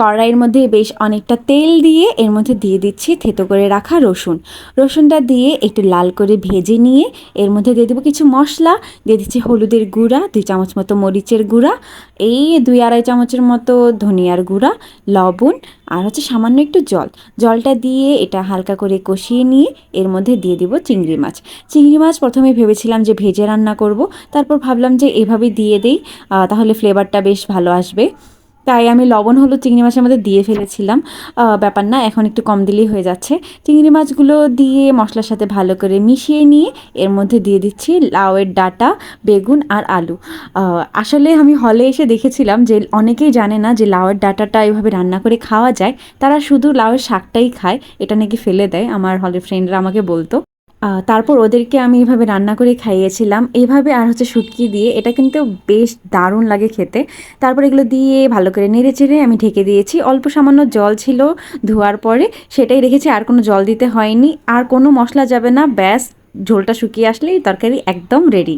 কড়াইয়ের মধ্যে বেশ অনেকটা তেল দিয়ে এর মধ্যে দিয়ে দিচ্ছি থেতো করে রাখা রসুনটা দিয়ে একটু লাল করে ভেজে নিয়ে এর মধ্যে দিয়ে দেবো কিছু মশলা, দিয়ে দিচ্ছি হলুদের গুঁড়া 2 চামচ মতো, মরিচের গুঁড়া, এই 2-2.5 চামচের মতো ধনিয়ার গুঁড়া, লবণ আর হচ্ছে সামান্য একটু জলটা দিয়ে এটা হালকা করে কষিয়ে নিয়ে এর মধ্যে দিয়ে দিব চিংড়ি মাছ প্রথমে ভেবেছিলাম যে ভেজে রান্না করব, তারপর ভাবলাম যে এভাবেই দিয়ে দেই, তাহলে ফ্লেভারটা বেশ ভালো আসবে। তাই আমি লবণ হলুদ চিংড়ি মাছের মধ্যে দিয়ে ফেলেছিলাম, ব্যাপার না, এখন একটু কম দিলেই হয়ে যাচ্ছে। চিংড়ি মাছগুলো দিয়ে মশলার সাথে ভালো করে মিশিয়ে নিয়ে এর মধ্যে দিয়ে দিচ্ছি লাউয়ের ডাঁটা, বেগুন আর আলু। আসলে আমি হলে এসে দেখেছিলাম যে অনেকেই জানে না যে লাউয়ের ডাঁটাটা এভাবে রান্না করে খাওয়া যায়, তারা শুধু লাউয়ের শাকটাই খায়, এটা নাকি ফেলে দেয়, আমার হলের ফ্রেন্ডরা আমাকে বলতো। তারপর ওদেরকে আমি এভাবে রান্না করে খাইয়েছিলাম এইভাবে, আর হচ্ছে শুটকি দিয়ে, এটা কিন্তু বেশ দারুণ লাগে খেতে। তারপর এগুলো দিয়ে ভালো করে নেড়ে চেড়ে আমি ঢেকে দিয়েছি, অল্প সামান্য জল ছিল ধোয়ার পরে, সেটাই রেখেছি, আর কোনো জল দিতে হয়নি, আর কোনো মশলা যাবে না, ব্যাস ঝোলটা শুকিয়ে আসলেই তরকারি একদম রেডি।